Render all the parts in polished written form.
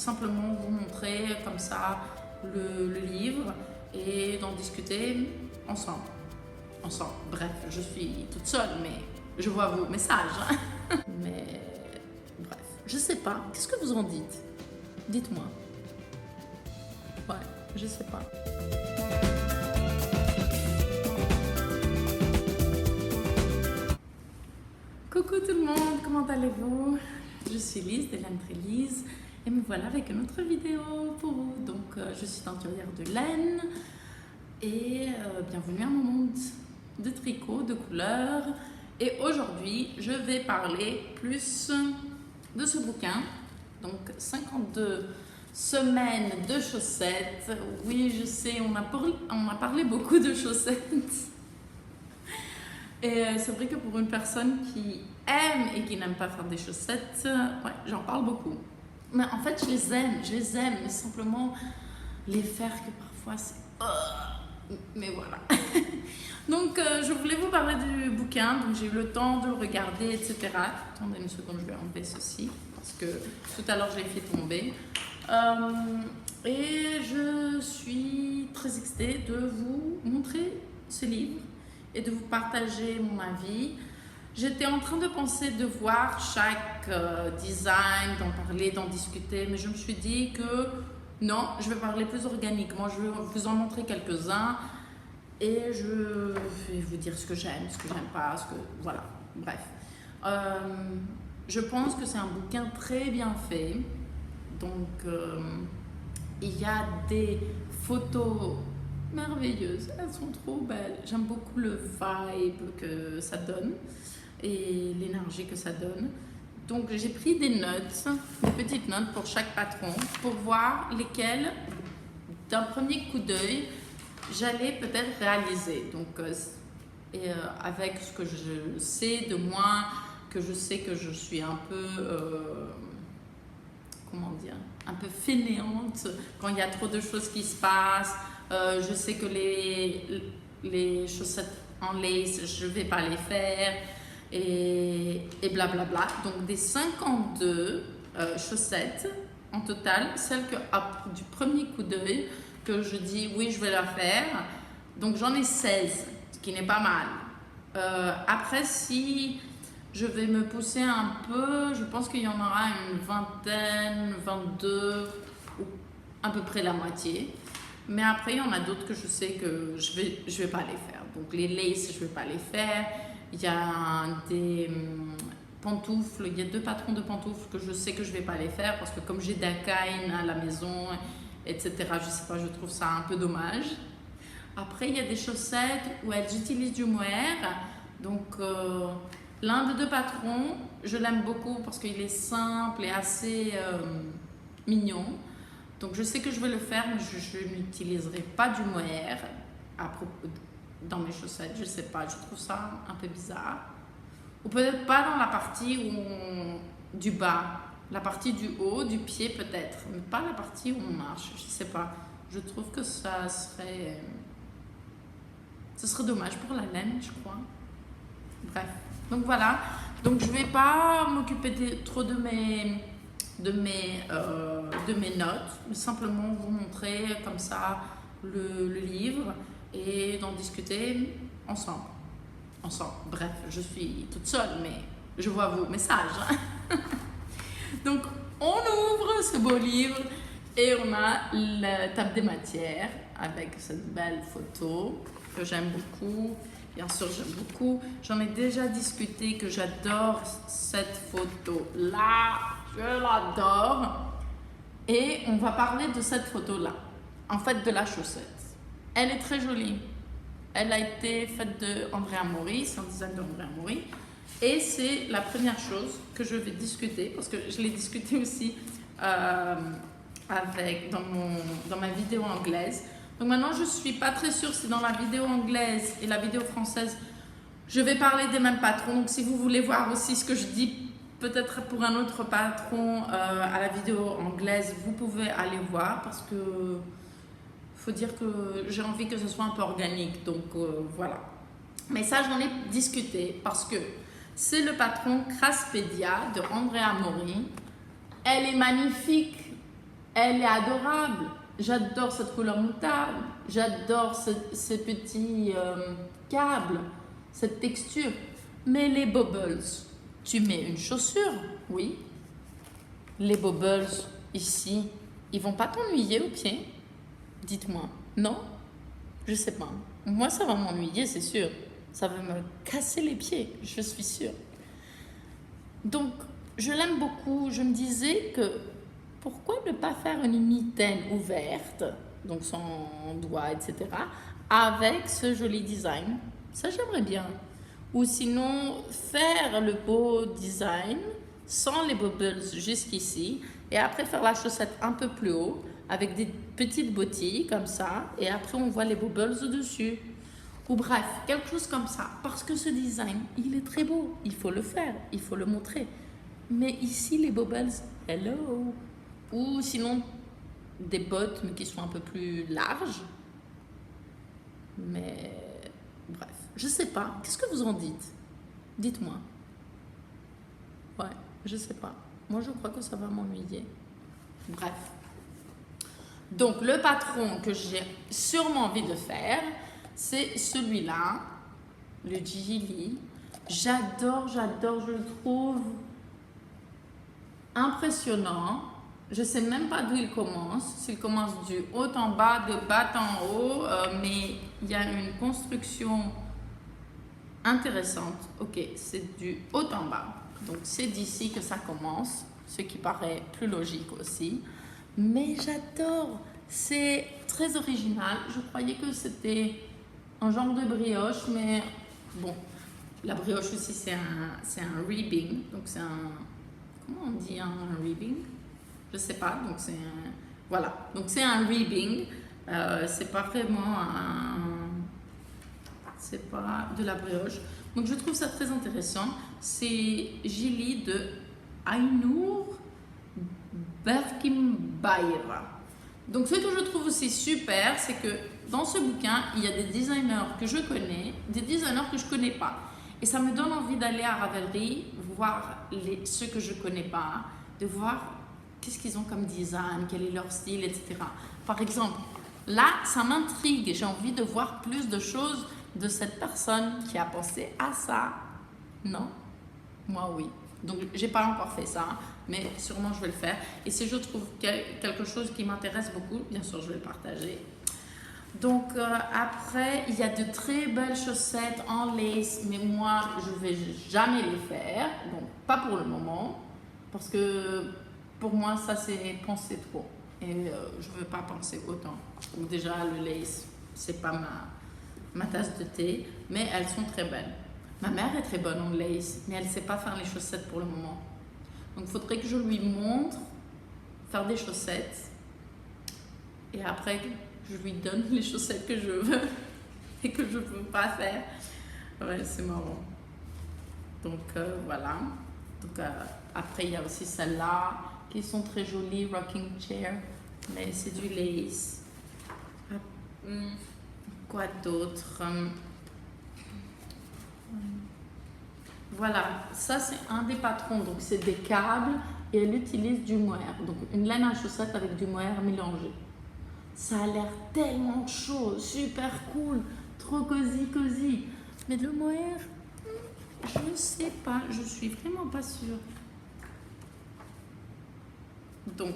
Simplement vous montrer comme ça le livre et d'en discuter ensemble. Bref, je suis toute seule, mais je vois vos messages. Mais bref, je sais pas. Qu'est-ce que vous en dites? Dites-moi. Ouais, je sais pas. Coucou tout le monde, comment allez-vous? Je suis Lise d'Hélène Trélise et me voilà avec une autre vidéo pour vous. Donc je suis teinturière de laine et bienvenue à mon monde de tricot, de couleurs. Et aujourd'hui je vais parler plus de ce bouquin, donc 52 semaines de chaussettes. Oui, je sais, on a parlé beaucoup de chaussettes. Et c'est vrai que pour une personne qui aime et qui n'aime pas faire des chaussettes, ouais, j'en parle beaucoup. Mais en fait, je les aime, mais simplement les faire que parfois c'est... mais voilà. Donc, je voulais vous parler du bouquin, donc j'ai eu le temps de le regarder, etc. Attendez une seconde, je vais enlever ceci, parce que tout à l'heure, je l'ai fait tomber. Et je suis très excitée de vous montrer ce livre et de vous partager mon avis. J'étais en train de penser de voir chaque design, d'en parler, d'en discuter, mais je me suis dit que non, je vais parler plus organiquement. Je vais vous en montrer quelques-uns et je vais vous dire ce que j'aime, ce que j'aime pas, ce que... Voilà, bref. Je pense que c'est un bouquin très bien fait. Donc, il y a des photos merveilleuses, elles sont trop belles. J'aime beaucoup le vibe que ça donne et l'énergie que ça donne. Donc j'ai pris des notes, des petites notes pour chaque patron pour voir lesquelles, d'un premier coup d'œil, j'allais peut-être réaliser. Donc avec ce que je sais de moi, que je sais que je suis un peu... comment dire, un peu fainéante quand il y a trop de choses qui se passent. Je sais que les chaussettes en lace, je ne vais pas les faire et blablabla. Donc des 52 chaussettes en total, celles que du premier coup d'œil que je dis oui, je vais la faire. Donc j'en ai 16, ce qui n'est pas mal. Après, si je vais me pousser un peu, je pense qu'il y en aura une vingtaine, 22, ou à peu près la moitié. Mais après, il y en a d'autres que je sais que je vais pas les faire. Donc les laces, je vais pas les faire. Il y a des pantoufles, il y a 2 patrons de pantoufles que je sais que je vais pas les faire parce que comme j'ai d'Akain à la maison, etc., je sais pas, je trouve ça un peu dommage. Après, il y a des chaussettes où elles utilisent du mohair. Donc, l'un des 2 patrons, je l'aime beaucoup parce qu'il est simple et assez mignon. Donc je sais que je vais le faire, mais je n'utiliserai pas du mohair dans mes chaussettes. Je ne sais pas, je trouve ça un peu bizarre. Ou peut-être pas dans la partie du bas. La partie du haut, du pied peut-être, mais pas la partie où on marche. Je ne sais pas. Je trouve que ça serait... Ce serait dommage pour la laine, je crois. Bref. Donc voilà, donc je ne vais pas m'occuper trop de mes notes, mais simplement vous montrer comme ça le livre et d'en discuter ensemble. Bref, je suis toute seule, mais je vois vos messages. Donc on ouvre ce beau livre et on a la table des matières avec cette belle photo que j'aime beaucoup. Bien sûr, j'aime beaucoup. J'en ai déjà discuté que j'adore cette photo-là. Je l'adore. Et on va parler de cette photo-là. En fait, de la chaussette. Elle est très jolie. Elle a été faite de Andrea Mori, c'est un design de Andrea Mori. Et c'est la première chose que je vais discuter, parce que je l'ai discuté aussi dans ma vidéo anglaise. Donc maintenant, je ne suis pas très sûre si dans la vidéo anglaise et la vidéo française, je vais parler des mêmes patrons. Donc si vous voulez voir aussi ce que je dis, peut-être pour un autre patron à la vidéo anglaise, vous pouvez aller voir parce que faut dire que j'ai envie que ce soit un peu organique. Donc voilà. Mais ça, j'en ai discuté parce que c'est le patron Craspedia de Andrea Mori. Elle est magnifique. elle est adorable. J'adore cette couleur moutarde. J'adore ces petits câbles, cette texture. Mais les bubbles, tu mets une chaussure, oui. Les bubbles, ici, ils vont pas t'ennuyer aux pieds? Dites-moi. Non? Je sais pas. Moi, ça va m'ennuyer, c'est sûr. Ça va me casser les pieds, je suis sûre. Donc, je l'aime beaucoup. Je me disais que pourquoi ne pas faire une mitaine ouverte, donc sans doigt, etc., avec ce joli design? Ça, j'aimerais bien. Ou sinon, faire le beau design sans les bubbles jusqu'ici et après faire la chaussette un peu plus haut avec des petites bottilles comme ça et après on voit les bubbles au-dessus. Ou bref, quelque chose comme ça. Parce que ce design, il est très beau. Il faut le faire, il faut le montrer. Mais ici, les bubbles, hello. Ou sinon, des bottes, mais qui sont un peu plus larges. Mais bref, je sais pas. Qu'est-ce que vous en dites? Dites-moi. Ouais, je sais pas. Moi, je crois que ça va m'ennuyer. Bref. Donc, le patron que j'ai sûrement envie de faire, c'est celui-là, le Gigli. J'adore, je le trouve impressionnant. Je sais même pas d'où il commence, s'il commence du haut en bas, de bas en haut, mais il y a une construction intéressante. Ok, c'est du haut en bas. Donc, c'est d'ici que ça commence, ce qui paraît plus logique aussi. Mais j'adore, c'est très original. Je croyais que c'était un genre de brioche, mais bon, la brioche aussi c'est un ribbing, donc c'est un, comment on dit un ribbing? Je sais pas, donc c'est un, voilà, donc c'est un ribbing, c'est pas vraiment c'est pas de la brioche. Donc je trouve ça très intéressant. C'est Gili de Aynur Berkimbayra. Donc ce que je trouve aussi super, c'est que dans ce bouquin, il y a des designers que je connais, des designers que je ne connais pas. Et ça me donne envie d'aller à Ravelry, voir ceux que je ne connais pas, de voir qu'est-ce qu'ils ont comme design, quel est leur style, etc. Par exemple, là, ça m'intrigue. J'ai envie de voir plus de choses de cette personne qui a pensé à ça. Non? Moi, oui. Donc, j'ai pas encore fait ça, mais sûrement je vais le faire. Et si je trouve quelque chose qui m'intéresse beaucoup, bien sûr, je vais le partager. Donc, après, il y a de très belles chaussettes en lace, mais moi, je vais jamais les faire. Donc, pas pour le moment, parce que pour moi, ça, c'est penser trop. Et je veux pas penser autant. Donc, déjà, le lace, c'est pas ma tasse de thé, mais elles sont très belles. Ma mère est très bonne en lace, mais elle ne sait pas faire les chaussettes pour le moment. Donc, il faudrait que je lui montre faire des chaussettes. Et après, je lui donne les chaussettes que je veux et que je ne peux pas faire. Ouais, c'est marrant. Donc, voilà. Donc, après, il y a aussi celles-là qui sont très jolies, rocking chair. Mais c'est du lace. Quoi d'autre? Voilà, ça c'est un des patrons, donc c'est des câbles et elle utilise du mohair, donc une laine à chaussettes avec du mohair mélangé. Ça a l'air tellement chaud, super cool, trop cosy. Mais le mohair, je ne sais pas, je suis vraiment pas sûre. Donc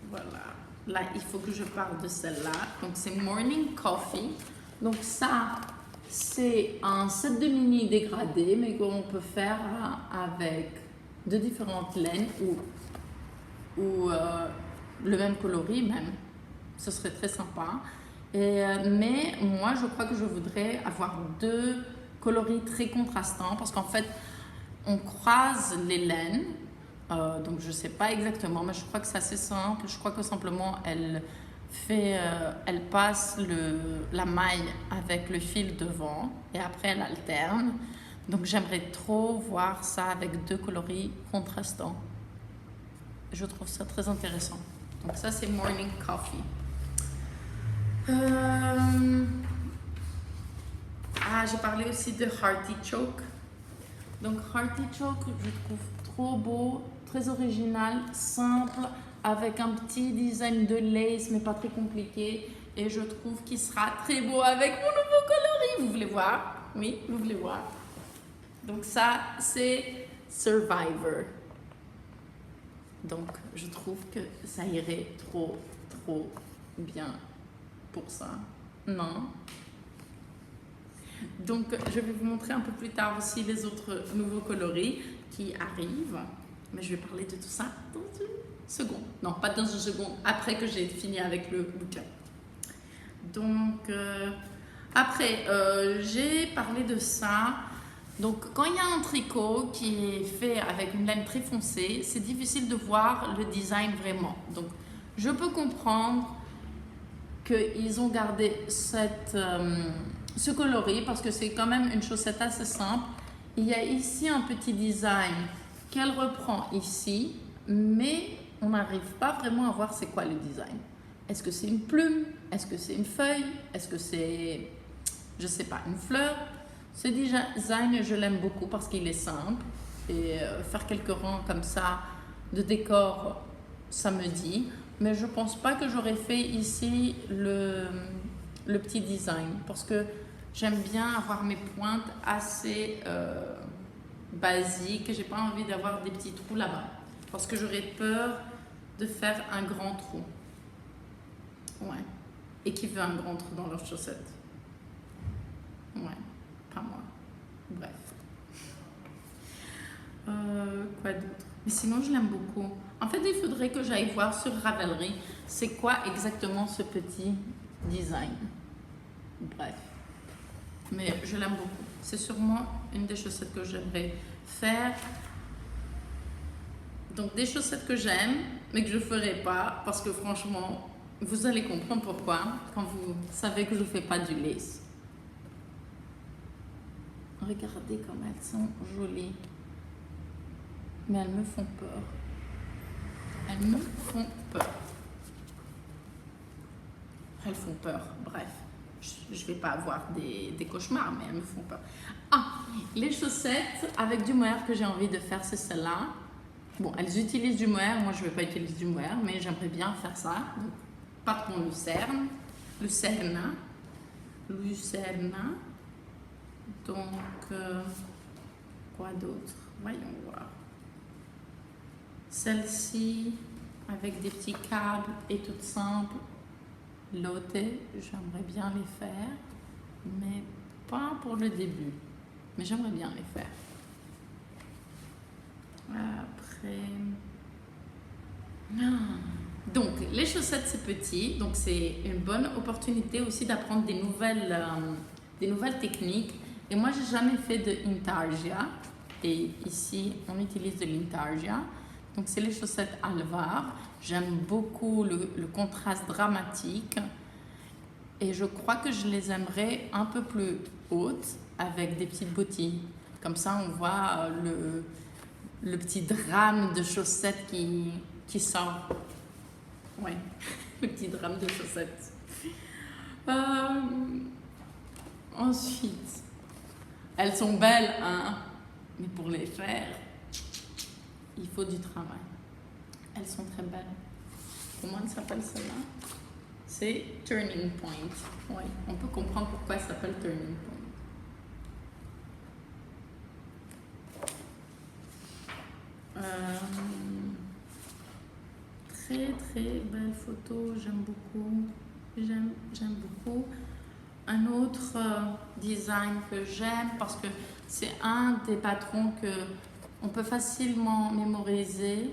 voilà, là il faut que je parle de celle-là, donc c'est Morning Coffee, donc ça c'est un set de mini dégradé, mais qu'on peut faire avec de différentes laines ou le même coloris même. Ce serait très sympa. Mais moi, je crois que je voudrais avoir deux coloris très contrastants parce qu'en fait, on croise les laines. Donc, je ne sais pas exactement, mais je crois que c'est assez simple. Je crois que simplement, elle passe la maille avec le fil devant et après elle alterne. Donc j'aimerais trop voir ça avec deux coloris contrastants. Je trouve ça très intéressant. Donc ça c'est Morning Coffee. J'ai parlé aussi de Hearty Choke. Donc Hearty Choke, je trouve trop beau, très original, simple, avec un petit design de lace, mais pas très compliqué. Et je trouve qu'il sera très beau avec mon nouveau coloris. Vous voulez voir? Oui, vous voulez voir? Donc ça, c'est Survivor. Donc, je trouve que ça irait trop bien pour ça. Non? Donc, je vais vous montrer un peu plus tard aussi les autres nouveaux coloris qui arrivent. Mais je vais parler de tout ça dans une seconde. Non, pas dans une seconde, après que j'ai fini avec le bouquin. Donc, après, j'ai parlé de ça. Donc, quand il y a un tricot qui est fait avec une laine très foncée, c'est difficile de voir le design vraiment. Donc, je peux comprendre qu'ils ont gardé ce coloris parce que c'est quand même une chaussette assez simple. Il y a ici un petit design qu'elle reprend ici, mais on n'arrive pas vraiment à voir c'est quoi le design. Est-ce que c'est une plume? Est-ce que c'est une feuille? Est-ce que c'est, je sais pas, une fleur? Ce design, je l'aime beaucoup parce qu'il est simple et faire quelques rangs comme ça de décor, ça me dit. Mais je pense pas que j'aurais fait ici le petit design parce que j'aime bien avoir mes pointes assez basiques. J'ai pas envie d'avoir des petits trous là-bas parce que j'aurais peur de faire un grand trou. Ouais. Et qui veut un grand trou dans leurs chaussettes? Ouais, pas moi. Bref. Quoi d'autre? Mais sinon, je l'aime beaucoup. En fait, il faudrait que j'aille voir sur Ravelry c'est quoi exactement ce petit design. Bref. Mais je l'aime beaucoup. C'est sûrement une des chaussettes que j'aimerais faire. Donc, des chaussettes que j'aime, mais que je ne ferai pas parce que franchement, vous allez comprendre pourquoi quand vous savez que je ne fais pas du lace. Regardez comme elles sont jolies. Mais elles me font peur. Elles me font peur. Elles font peur, bref. Je ne vais pas avoir des cauchemars, mais elles me font peur. Ah, les chaussettes avec du mohair que j'ai envie de faire, c'est celle-là. Bon, elles utilisent du mohair. Moi, je ne vais pas utiliser du mohair, mais j'aimerais bien faire ça. Donc, patron Lucerna. Donc, quoi d'autre? Voyons voir. Celle-ci, avec des petits câbles et toute simple. Lotte, j'aimerais bien les faire, mais pas pour le début. Mais j'aimerais bien les faire. Après... Donc, les chaussettes, c'est petit. Donc, c'est une bonne opportunité aussi d'apprendre des nouvelles techniques. Et moi, j'ai jamais fait de intarsia. Et ici, on utilise de l'intarsia. Donc, c'est les chaussettes Alvar. J'aime beaucoup le contraste dramatique. Et je crois que je les aimerais un peu plus hautes avec des petites bottines. Comme ça, on voit le petit drame de chaussettes qui sort. Ouais, le petit drame de chaussettes. Ensuite, elles sont belles, hein, mais pour les faire, il faut du travail. Elles sont très belles. Comment elle s'appelle celle-là? C'est Turning Point. Oui, on peut comprendre pourquoi elle s'appelle Turning Point. Très belle photo, j'aime beaucoup. J'aime beaucoup. Un autre design que j'aime parce que c'est un des patrons que on peut facilement mémoriser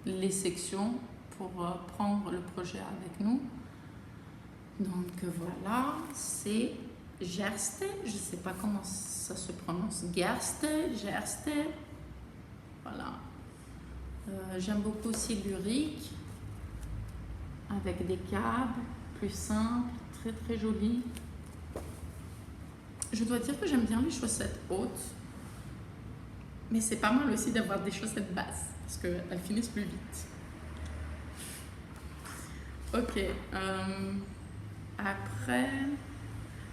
les sections pour prendre le projet avec nous. Donc voilà, c'est Gerste, je ne sais pas comment ça se prononce, Gerste. Voilà. J'aime beaucoup aussi l'Urique avec des câbles plus simples, très jolies. Je dois dire que j'aime bien les chaussettes hautes, mais c'est pas mal aussi d'avoir des chaussettes basses parce qu'elles finissent plus vite. Ok. Après,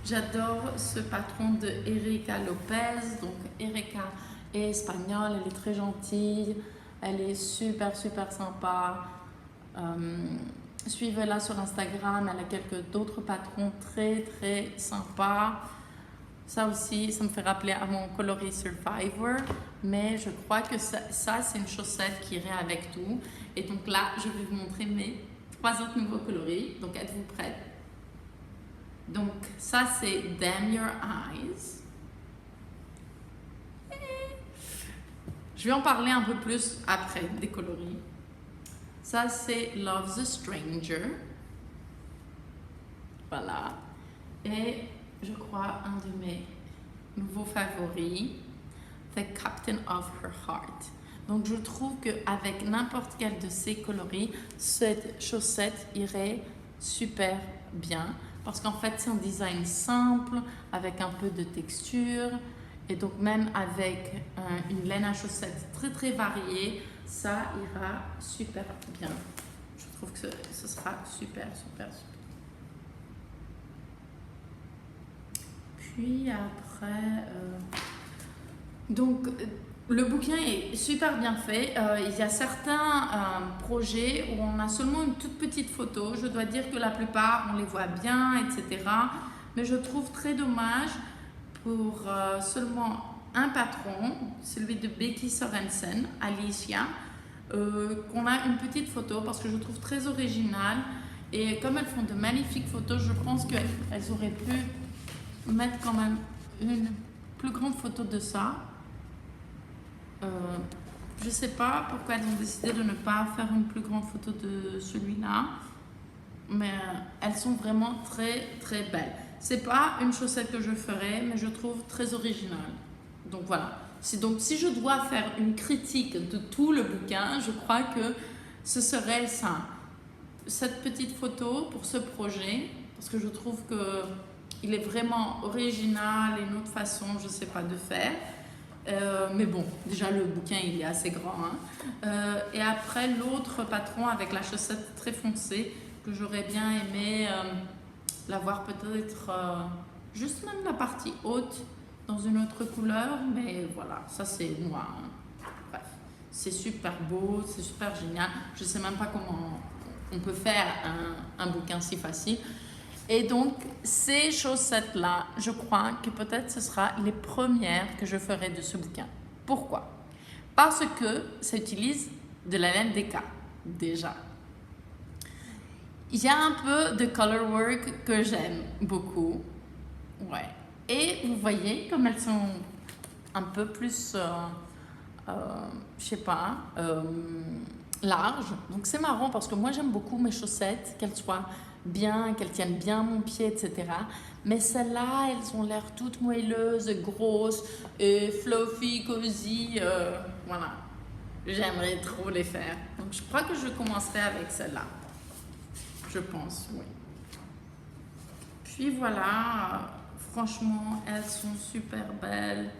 j'adore ce patron de Erika Lopez. Donc, Erika est espagnole, elle est très gentille. Elle est super, super sympa. Suivez-la sur Instagram. Elle a quelques d'autres patrons très, très sympas. Ça aussi, ça me fait rappeler à mon coloris Survivor. Mais je crois que ça c'est une chaussette qui irait avec tout. Et donc là, je vais vous montrer mes 3 autres nouveaux coloris. Donc, êtes-vous prêts? Donc, ça c'est Damn Your Eyes. Je vais en parler un peu plus après des coloris. Ça c'est Love the Stranger. Voilà. Et je crois un de mes nouveaux favoris, The Captain of Her Heart. Donc je trouve qu'avec n'importe quel de ces coloris, cette chaussette irait super bien. Parce qu'en fait c'est un design simple, avec un peu de texture. Et donc même avec une laine à chaussettes très très variée, ça ira super bien. Je trouve que ce sera super, super, super. Puis après, donc le bouquin est super bien fait. Il y a certains projets où on a seulement une toute petite photo. Je dois dire que la plupart, on les voit bien, etc. Mais je trouve très dommage pour seulement un patron, celui de Becky Sorensen, Alicia, qu'on a une petite photo parce que je trouve très originale. Et comme elles font de magnifiques photos, je pense qu'elles auraient pu mettre quand même une plus grande photo de ça. Je sais pas pourquoi elles ont décidé de ne pas faire une plus grande photo de celui-là, mais elles sont vraiment très très belles. C'est pas une chaussette que je ferais, mais je trouve très originale. Donc voilà. Donc si je dois faire une critique de tout le bouquin, je crois que ce serait ça. Cette petite photo pour ce projet, parce que je trouve que il est vraiment original et une autre façon, je sais pas, de faire. Mais bon, déjà le bouquin il est assez grand. Hein. Et après l'autre patron avec la chaussette très foncée, que j'aurais bien aimé l'avoir peut-être juste même la partie haute dans une autre couleur, mais voilà, ça c'est moi. Hein. Bref, c'est super beau, c'est super génial. Je sais même pas comment on peut faire un bouquin si facile. Et donc, ces chaussettes-là, je crois que peut-être ce sera les premières que je ferai de ce bouquin. Pourquoi? Parce que ça utilise de la laine DK, déjà. Il y a un peu de color work que j'aime beaucoup. Ouais. Et vous voyez, comme elles sont un peu plus, je sais pas, larges. Donc, c'est marrant parce que moi, j'aime beaucoup mes chaussettes, qu'elles soient bien, qu'elles tiennent bien mon pied, etc. Mais celles-là, elles ont l'air toutes moelleuses, grosses, et fluffy, cozy. Voilà. J'aimerais trop les faire. Donc, je crois que je commencerai avec celle-là. Je pense, oui. Puis voilà, franchement, elles sont super belles.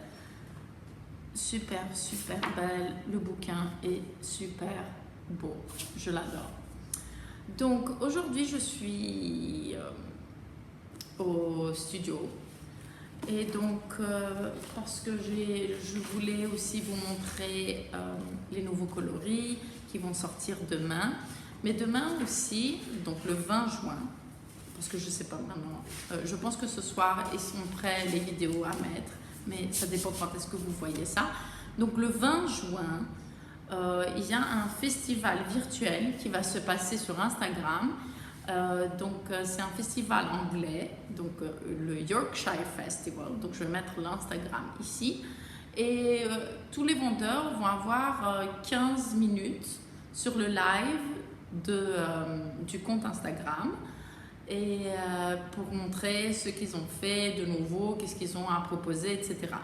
Super, super belles. Le bouquin est super beau. Je l'adore. Donc aujourd'hui je suis au studio et donc parce que je voulais aussi vous montrer les nouveaux coloris qui vont sortir demain, mais demain aussi, donc le 20 juin, parce que je sais pas maintenant, je pense que ce soir ils sont prêts les vidéos à mettre, mais ça dépend quand est-ce que vous voyez ça. Donc le 20 juin, il y a un festival virtuel qui va se passer sur Instagram. C'est un festival anglais, donc le Yorkshire Festival. Donc je vais mettre l'Instagram ici. Et tous les vendeurs vont avoir 15 minutes sur le live du compte Instagram. Et pour montrer ce qu'ils ont fait de nouveau, qu'est-ce qu'ils ont à proposer, etc.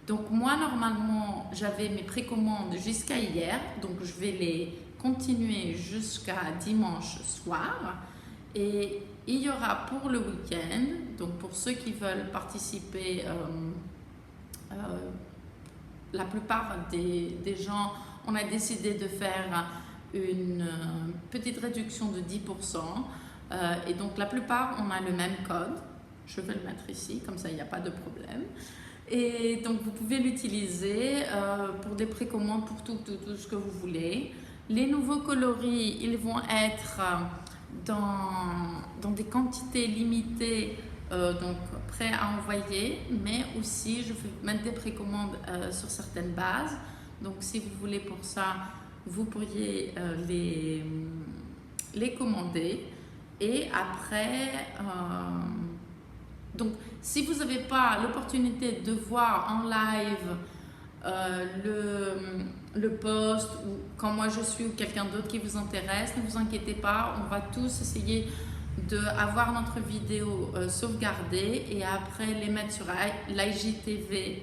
Donc moi, normalement, j'avais mes précommandes jusqu'à hier, donc je vais les continuer jusqu'à dimanche soir. Et il y aura pour le week-end, donc pour ceux qui veulent participer, la plupart des gens, on a décidé de faire une petite réduction de 10%. Et donc la plupart, on a le même code. Je vais le mettre ici, comme ça il n'y a pas de problème. Et donc vous pouvez l'utiliser pour des précommandes, pour tout ce que vous voulez. Les nouveaux coloris, ils vont être dans des quantités limitées, donc prêts à envoyer, mais aussi je vais mettre des précommandes sur certaines bases. Donc si vous voulez pour ça, vous pourriez les commander. Et après, donc si vous n'avez pas l'opportunité de voir en live le post, ou quand moi je suis ou quelqu'un d'autre qui vous intéresse, ne vous inquiétez pas, on va tous essayer d'avoir notre vidéo sauvegardée et après les mettre sur l'IGTV,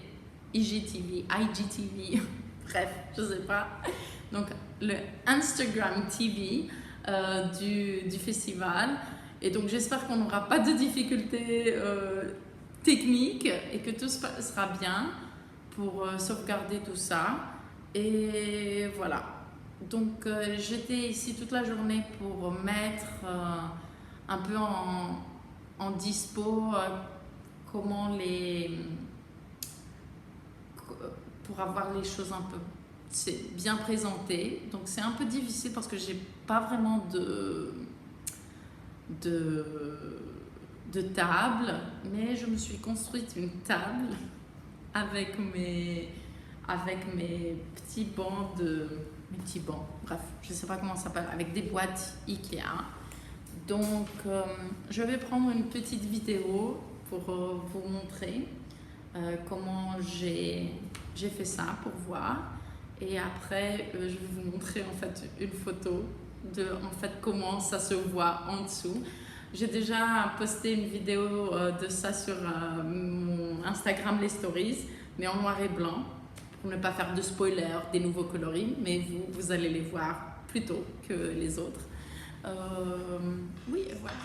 IGTV, bref, je sais pas. Donc le Instagram TV du festival. Et donc j'espère qu'on n'aura pas de difficultés techniques et que tout sera bien pour sauvegarder tout ça. Et voilà. Donc j'étais ici toute la journée pour mettre un peu en dispo comment pour avoir les choses un peu bien présentées. Donc c'est un peu difficile parce que j'ai pas vraiment de table, mais je me suis construite une table avec mes petits bancs bref, je sais pas comment ça s'appelle, avec des boîtes Ikea. Donc je vais prendre une petite vidéo pour vous montrer comment j'ai fait ça pour voir, et après je vais vous montrer en fait une photo de comment ça se voit en dessous. J'ai déjà posté une vidéo de ça sur mon Instagram, les stories, mais en noir et blanc, pour ne pas faire de spoiler des nouveaux coloris, mais vous allez les voir plus tôt que les autres. Oui, voilà.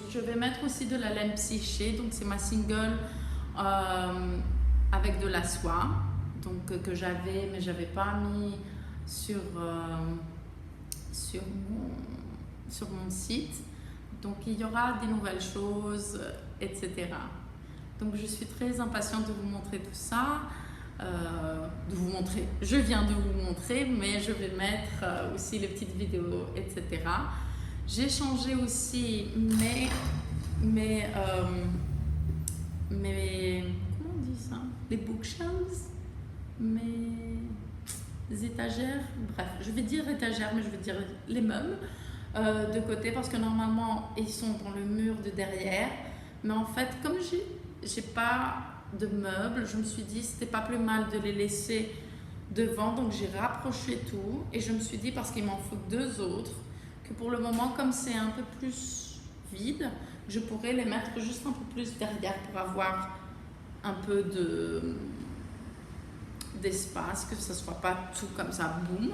Je vais mettre aussi de la laine Psyché, donc c'est ma single avec de la soie, donc que j'avais, mais j'avais pas mis sur mon site. Donc il y aura des nouvelles choses, etc. Donc je suis très impatiente de vous montrer tout ça. Je viens de vous montrer, mais je vais mettre aussi les petites vidéos, etc. J'ai changé aussi mes comment on dit ça, les bookshelves, mes étagères, bref, je vais dire étagères, mais je vais dire les meubles de côté, parce que normalement ils sont dans le mur de derrière, mais en fait comme j'ai pas de meubles, je me suis dit c'était pas plus mal de les laisser devant, donc j'ai rapproché tout et je me suis dit, parce qu'il m'en faut 2 autres, que pour le moment, comme c'est un peu plus vide, je pourrais les mettre juste un peu plus derrière pour avoir un peu d'espace, que ce ne soit pas tout comme ça, boum.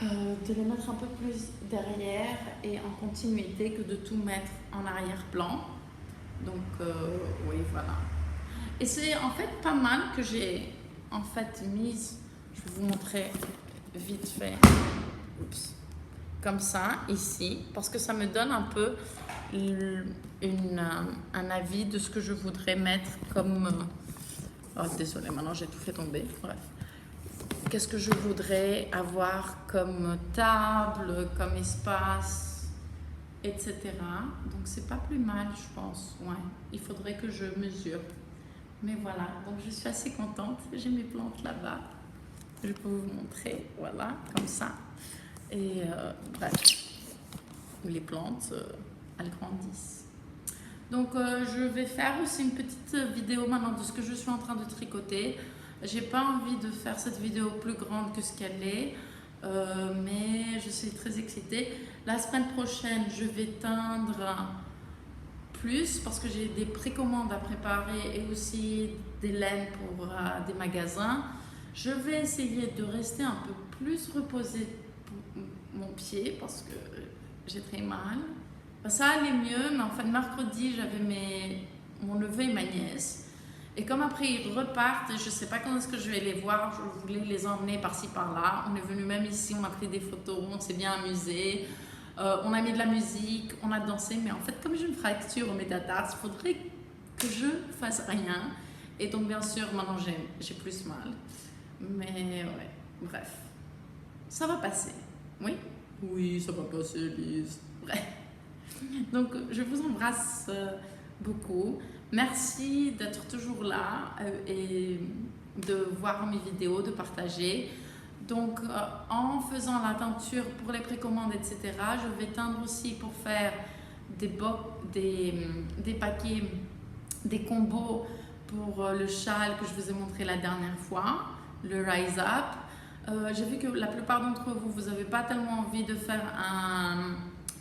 De les mettre un peu plus derrière et en continuité, que de tout mettre en arrière-plan. Donc, oui, voilà. Et c'est en fait pas mal que j'ai en fait mise, je vais vous montrer vite fait. Oups. Comme ça, ici, parce que ça me donne un peu un avis de ce que je voudrais mettre comme... Oh, désolée, maintenant j'ai tout fait tomber. Bref. qu'est-ce que je voudrais avoir comme table, comme espace, etc. Donc c'est pas plus mal, je pense. Ouais, il faudrait que je mesure. Mais voilà, donc je suis assez contente. J'ai mes plantes là-bas. Je peux vous montrer, voilà, comme ça. Et bref, les plantes, elles grandissent. Donc je vais faire aussi une petite vidéo maintenant de ce que je suis en train de tricoter. J'ai pas envie de faire cette vidéo plus grande que ce qu'elle est, mais je suis très excitée. La semaine prochaine, je vais teindre plus parce que j'ai des précommandes à préparer et aussi des laines pour des magasins. Je vais essayer de rester un peu plus reposée pour mon pied parce que j'ai très mal. Ça allait mieux, mais en fin de mercredi, j'avais mon neveu et ma nièce. Et comme après ils repartent, je ne sais pas quand est-ce que je vais les voir, je voulais les emmener par-ci par-là. On est venu même ici, on a pris des photos, on s'est bien amusé. On a mis de la musique, on a dansé, mais en fait comme j'ai une fracture au métatarse, il faudrait que je fasse rien. Et donc bien sûr, maintenant j'ai plus mal. Mais ouais, bref, ça va passer. Oui? Oui, ça va passer, Lise. Bref. Donc je vous embrasse beaucoup. Merci d'être toujours là et de voir mes vidéos, de partager. Donc en faisant la teinture pour les précommandes, etc., je vais teindre aussi pour faire des paquets, des combos pour le châle que je vous ai montré la dernière fois, le Rise Up. J'ai vu que la plupart d'entre vous, vous n'avez pas tellement envie de faire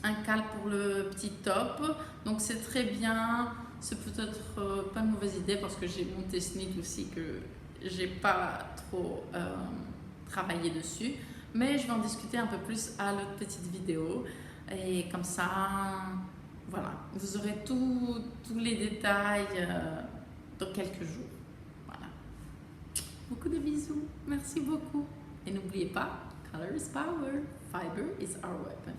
un cal pour le petit top, donc c'est très bien. C'est peut-être pas une mauvaise idée parce que j'ai mon technique aussi que j'ai pas trop travaillé dessus, mais je vais en discuter un peu plus à l'autre petite vidéo et comme ça, voilà, vous aurez tous les détails dans quelques jours. Voilà. Beaucoup de bisous, merci beaucoup et n'oubliez pas, color is power, fiber is our weapon.